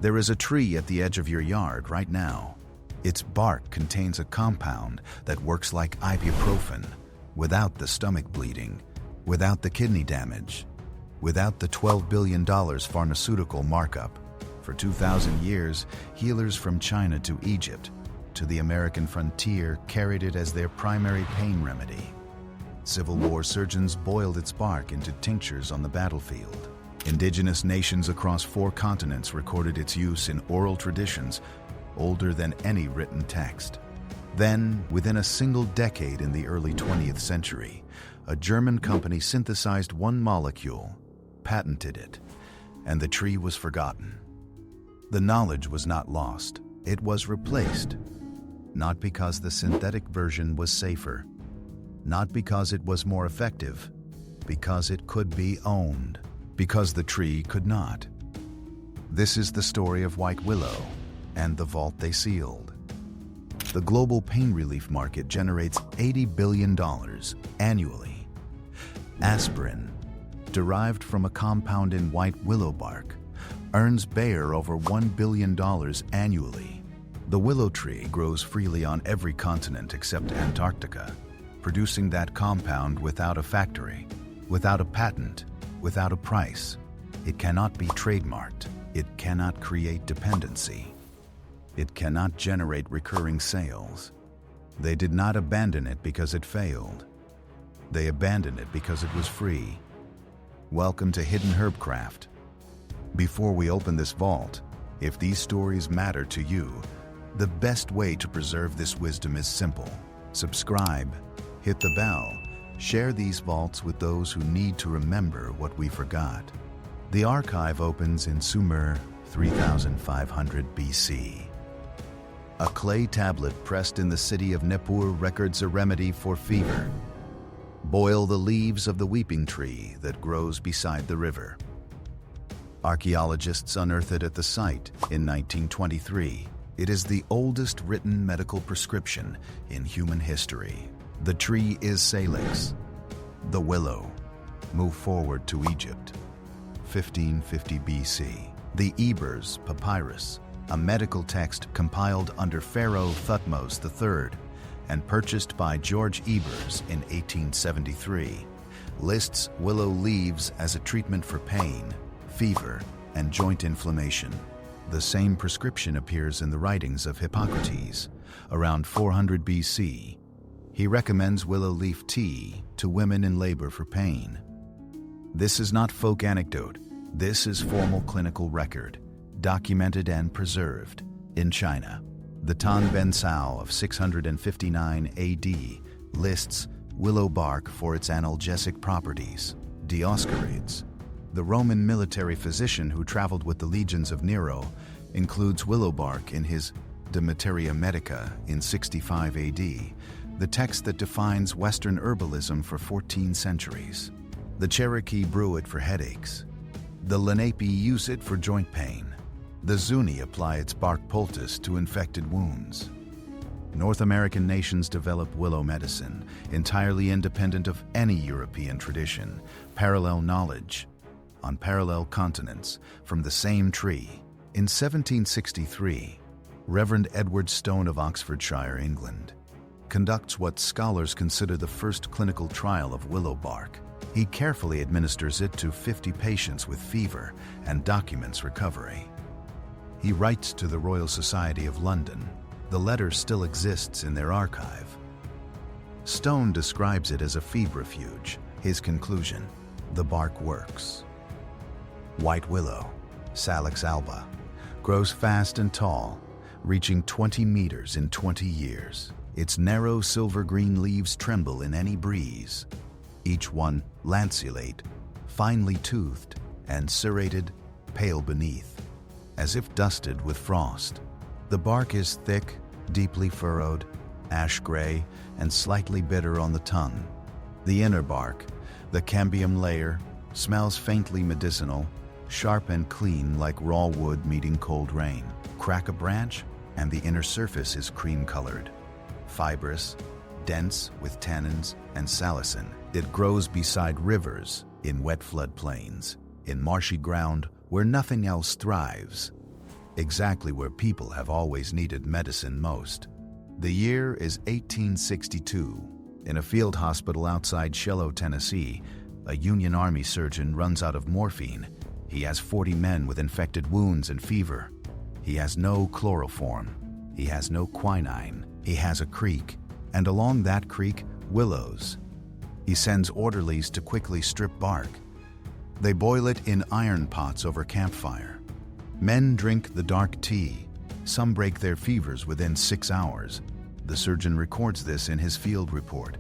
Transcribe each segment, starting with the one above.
There is a tree at the edge of your yard right now. Its bark contains a compound that works like ibuprofen, without the stomach bleeding, without the kidney damage, without the $12 billion pharmaceutical markup. For 2,000 years, healers from China to Egypt to the American frontier carried it as their primary pain remedy. Civil War surgeons boiled its bark into tinctures on the battlefield. Indigenous nations across 4 continents recorded its use in oral traditions older than any written text. Then, within a single decade in the early 20th century, a German company synthesized one molecule, patented it, and the tree was forgotten. The knowledge was not lost, it was replaced. Not because the synthetic version was safer, not because it was more effective, because it could be owned, because the tree could not. This is the story of white willow and the vault they sealed. The global pain relief market generates $80 billion annually. Aspirin, derived from a compound in white willow bark, earns Bayer over $1 billion annually. The willow tree grows freely on every continent except Antarctica, producing that compound without a factory, without a patent, without a price. It cannot be trademarked. It cannot create dependency. It cannot generate recurring sales. They did not abandon it because it failed. They abandoned it because it was free. Welcome to Hidden Herbcraft. Before we open this vault, if these stories matter to you, the best way to preserve this wisdom is simple. Subscribe, hit the bell, share these vaults with those who need to remember what we forgot. The archive opens in Sumer 3500 BC. A clay tablet pressed in the city of Nippur records a remedy for fever. Boil the leaves of the weeping tree that grows beside the river. Archaeologists unearthed it at the site in 1923. It is the oldest written medical prescription in human history. The tree is Salix. The willow. Move forward to Egypt. 1550 BC. The Ebers Papyrus, a medical text compiled under Pharaoh Thutmose III and purchased by George Ebers in 1873, lists willow leaves as a treatment for pain, fever, and joint inflammation. The same prescription appears in the writings of Hippocrates, around 400 BC. He recommends willow leaf tea to women in labor for pain. This is not folk anecdote. This is formal clinical record, documented and preserved in China. The Tan Ben Sao of 659 AD lists willow bark for its analgesic properties. Dioscorides, the Roman military physician who traveled with the legions of Nero, includes willow bark in his De Materia Medica in 65 AD, the text that defines Western herbalism for 14 centuries. The Cherokee brew it for headaches. The Lenape use it for joint pain. The Zuni apply its bark poultice to infected wounds. North American nations developed willow medicine, entirely independent of any European tradition, parallel knowledge, on parallel continents, from the same tree. In 1763, Reverend Edward Stone of Oxfordshire, England, conducts what scholars consider the first clinical trial of willow bark. He carefully administers it to 50 patients with fever and documents recovery. He writes to the Royal Society of London. The letter still exists in their archive. Stone describes it as a febrifuge. His conclusion: the bark works. White willow, Salix alba, grows fast and tall, reaching 20 meters in 20 years. Its narrow silver-green leaves tremble in any breeze, each one lanceolate, finely toothed, and serrated, pale beneath, as if dusted with frost. The bark is thick, deeply furrowed, ash-gray, and slightly bitter on the tongue. The inner bark, the cambium layer, smells faintly medicinal, sharp and clean like raw wood meeting cold rain. Crack a branch, and the inner surface is cream-colored, fibrous, dense with tannins and salicin. It grows beside rivers, in wet floodplains, in marshy ground where nothing else thrives. exactly where people have always needed medicine most. The year is 1862. In a field hospital outside Shiloh, Tennessee, a Union Army surgeon runs out of morphine. He has 40 men with infected wounds and fever. He has no chloroform. He has no quinine. He has a creek, and along that creek, willows. He sends orderlies to quickly strip bark. They boil it in iron pots over campfire. Men drink the dark tea. Some break their fevers within 6 hours. The surgeon records this in his field report,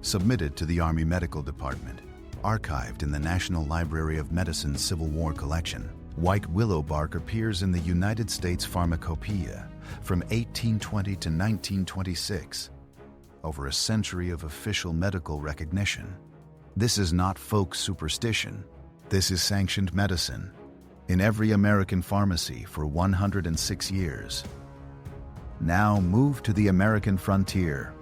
submitted to the Army Medical Department, archived in the National Library of Medicine's Civil War collection. White willow bark appears in the United States Pharmacopoeia from 1820 to 1926, over a century of official medical recognition. This is not folk superstition. This is sanctioned medicine in every American pharmacy for 106 years. Now move to the American frontier.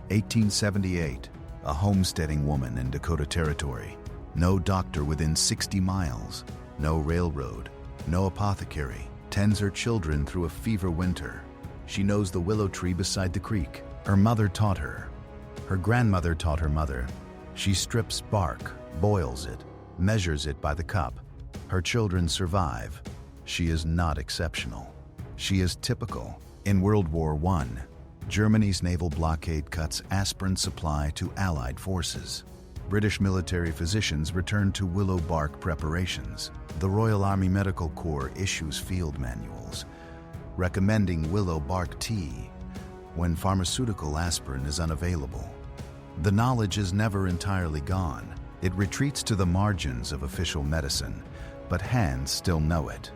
1878, a homesteading woman in Dakota Territory. No doctor within 60 miles, no railroad, no apothecary. Tends her children through a fever winter. She knows the willow tree beside the creek. Her mother taught her. Her grandmother taught her mother. She strips bark, boils it, measures it by the cup. Her children survive. She is not exceptional. She is typical. In World War I, Germany's naval blockade cuts aspirin supply to Allied forces. British military physicians return to willow bark preparations. The Royal Army Medical Corps issues field manuals recommending willow bark tea when pharmaceutical aspirin is unavailable. The knowledge is never entirely gone. It retreats to the margins of official medicine, but hands still know it.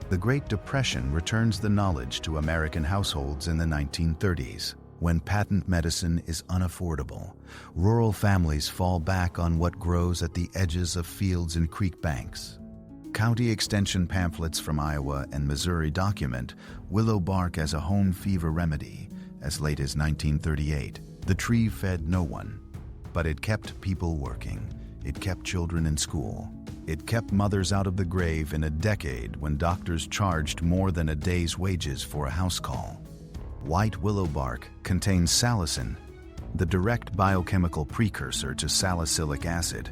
The Great Depression returns the knowledge to American households in the 1930s. When patent medicine is unaffordable, rural families fall back on what grows at the edges of fields and creek banks. County extension pamphlets from Iowa and Missouri document willow bark as a home fever remedy as late as 1938. The tree fed no one, but it kept people working. It kept children in school. It kept mothers out of the grave in a decade when doctors charged more than a day's wages for a house call. White willow bark contains salicin, the direct biochemical precursor to salicylic acid.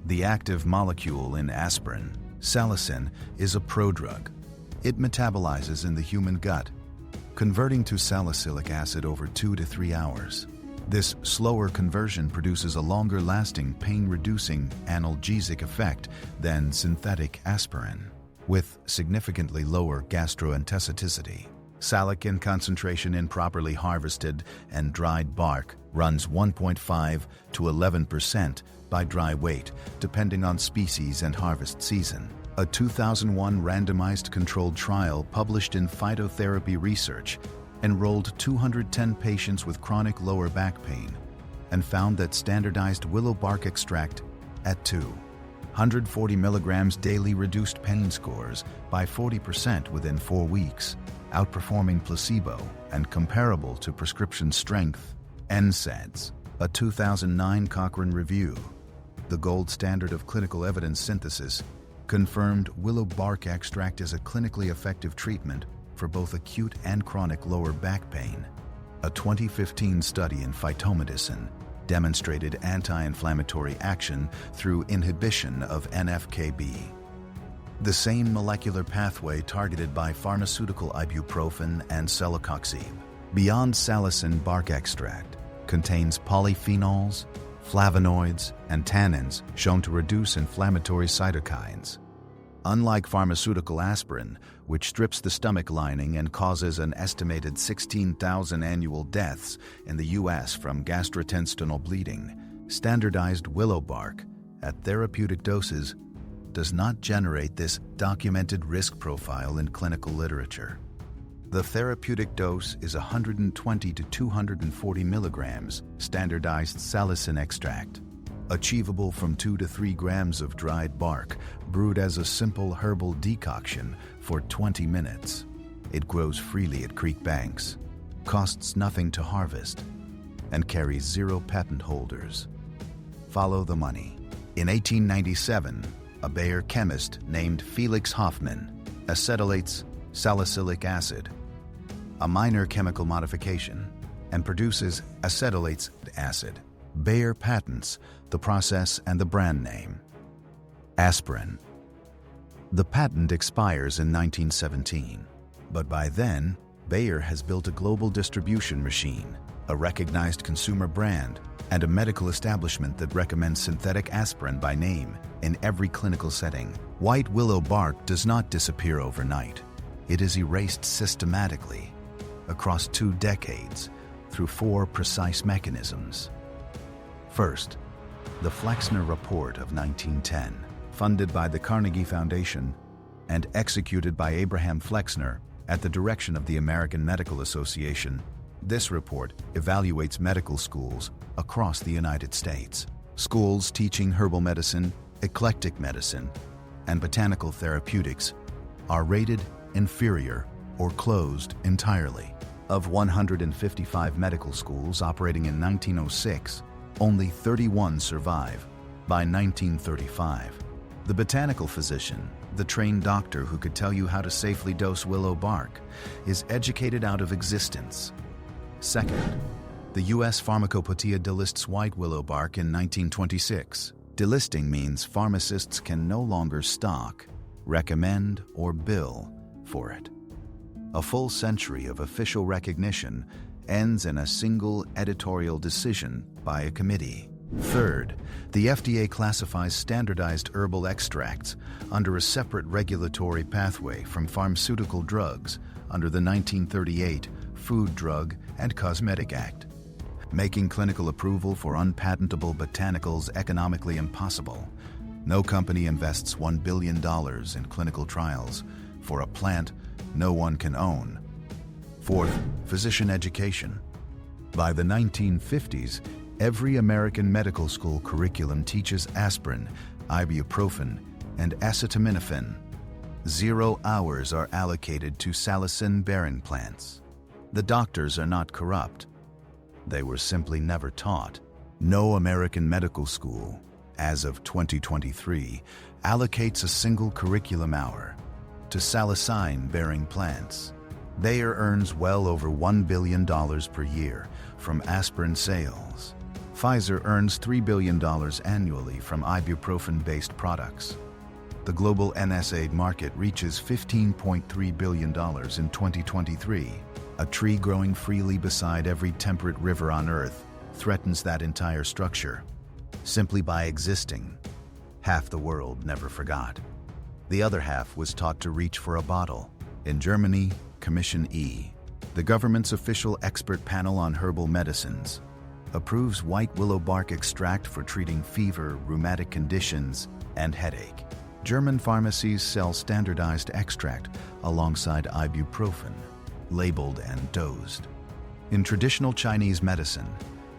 The active molecule in aspirin, salicin, is a prodrug. It metabolizes in the human gut, converting to salicylic acid over 2 to 3 hours. This slower conversion produces a longer-lasting, pain-reducing analgesic effect than synthetic aspirin, with significantly lower gastroentericity. Salicin concentration in properly harvested and dried bark runs 1.5 to 11% by dry weight, depending on species and harvest season. A 2001 randomized controlled trial published in Phytotherapy Research enrolled 210 patients with chronic lower back pain and found that standardized willow bark extract at 240 milligrams daily reduced pain scores by 40% within 4 weeks, outperforming placebo and comparable to prescription strength NSAIDs. A 2009 Cochrane review, the gold standard of clinical evidence synthesis, confirmed willow bark extract is a clinically effective treatment for both acute and chronic lower back pain. A 2015 study in phytomedicine demonstrated anti-inflammatory action through inhibition of NF-κB, the same molecular pathway targeted by pharmaceutical ibuprofen and celecoxib. Beyond salicin, bark extract contains polyphenols, flavonoids, and tannins shown to reduce inflammatory cytokines. Unlike pharmaceutical aspirin, which strips the stomach lining and causes an estimated 16,000 annual deaths in the U.S. from gastrointestinal bleeding, standardized willow bark, at therapeutic doses, does not generate this documented risk profile in clinical literature. The therapeutic dose is 120 to 240 milligrams standardized salicin extract, achievable from 2 to 3 grams of dried bark, brewed as a simple herbal decoction for 20 minutes. It grows freely at creek banks, costs nothing to harvest, and carries 0 patent holders. Follow the money. In 1897, a Bayer chemist named Felix Hoffmann acetylates salicylic acid, a minor chemical modification, and produces acetylates acid. Bayer patents the process and the brand name. Aspirin. The patent expires in 1917, but by then, Bayer has built a global distribution machine, a recognized consumer brand, and a medical establishment that recommends synthetic aspirin by name in every clinical setting. White willow bark does not disappear overnight. It is erased systematically across 2 decades through 4 precise mechanisms. First, the Flexner Report of 1910, funded by the Carnegie Foundation and executed by Abraham Flexner at the direction of the American Medical Association. This report evaluates medical schools across the United States. Schools teaching herbal medicine, eclectic medicine, and botanical therapeutics are rated inferior or closed entirely. Of 155 medical schools operating in 1906, only 31 survive by 1935. The botanical physician, the trained doctor who could tell you how to safely dose willow bark, is educated out of existence. Second, the U.S. Pharmacopoeia delists white willow bark in 1926. Delisting means pharmacists can no longer stock, recommend, or bill for it. A full century of official recognition ends in a single editorial decision by a committee. Third, the FDA classifies standardized herbal extracts under a separate regulatory pathway from pharmaceutical drugs under the 1938 Food, Drug, and Cosmetic Act, making clinical approval for unpatentable botanicals economically impossible. No company invests $1 billion in clinical trials for a plant no one can own. Fourth, physician education. By the 1950s, every American medical school curriculum teaches aspirin, ibuprofen, and acetaminophen. 0 hours are allocated to salicin-bearing plants. The doctors are not corrupt. They were simply never taught. No American medical school, as of 2023, allocates a single curriculum hour to salicin-bearing plants. Bayer earns well over $1 billion per year from aspirin sales. Pfizer earns $3 billion annually from ibuprofen-based products. The global NSAID market reaches $15.3 billion in 2023. A tree growing freely beside every temperate river on Earth threatens that entire structure. Simply by existing, half the world never forgot. The other half was taught to reach for a bottle. In Germany, Commission E, the government's official expert panel on herbal medicines, approves white willow bark extract for treating fever, rheumatic conditions, and headache. German pharmacies sell standardized extract alongside ibuprofen, labeled and dosed. In traditional Chinese medicine,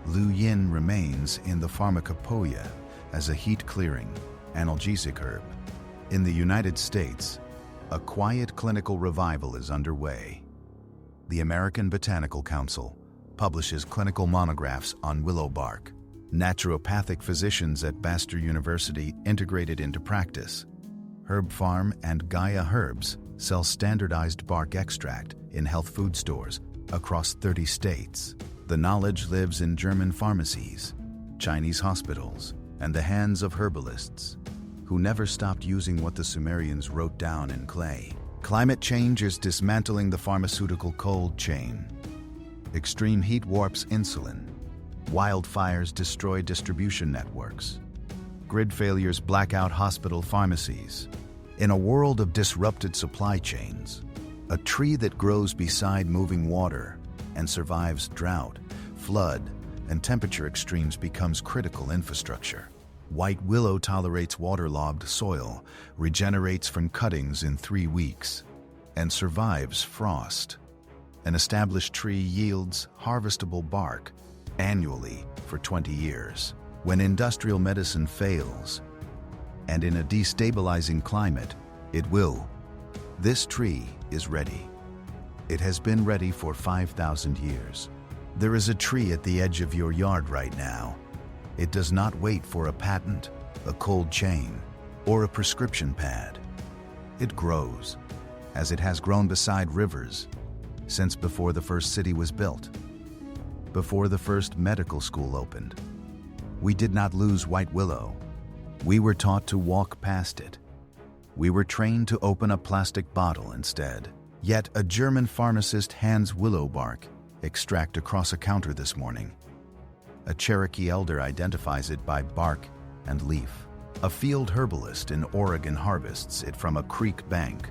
Lu Yin remains in the pharmacopoeia as a heat-clearing, analgesic herb. In the United States, a quiet clinical revival is underway. The American Botanical Council publishes clinical monographs on willow bark. Naturopathic physicians at Bastyr University integrate it into practice. Herb Farm and Gaia Herbs sell standardized bark extract in health food stores across 30 states. The knowledge lives in German pharmacies, Chinese hospitals, and the hands of herbalists who never stopped using what the Sumerians wrote down in clay. Climate change is dismantling the pharmaceutical cold chain. Extreme heat warps insulin. Wildfires destroy distribution networks. Grid failures black out hospital pharmacies. In a world of disrupted supply chains, a tree that grows beside moving water and survives drought, flood, and temperature extremes becomes critical infrastructure. White willow tolerates waterlogged soil, regenerates from cuttings in 3 weeks, and survives frost. An established tree yields harvestable bark annually for 20 years. When industrial medicine fails, and in a destabilizing climate, it will, this tree is ready. It has been ready for 5,000 years. There is a tree at the edge of your yard right now. It does not wait for a patent, a cold chain, or a prescription pad. It grows, as it has grown beside rivers since before the first city was built, before the first medical school opened. We did not lose white willow. We were taught to walk past it. We were trained to open a plastic bottle instead. Yet a German pharmacist hands willow bark extract across a counter this morning. A Cherokee elder identifies it by bark and leaf. A field herbalist in Oregon harvests it from a creek bank.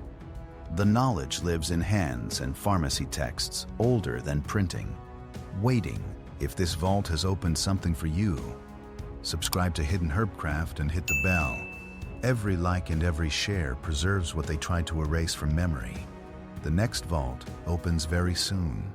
The knowledge lives in hands and pharmacy texts older than printing, waiting. If this vault has opened something for you, subscribe to Hidden Herbcraft and hit the bell. Every like and every share preserves what they tried to erase from memory. The next vault opens very soon.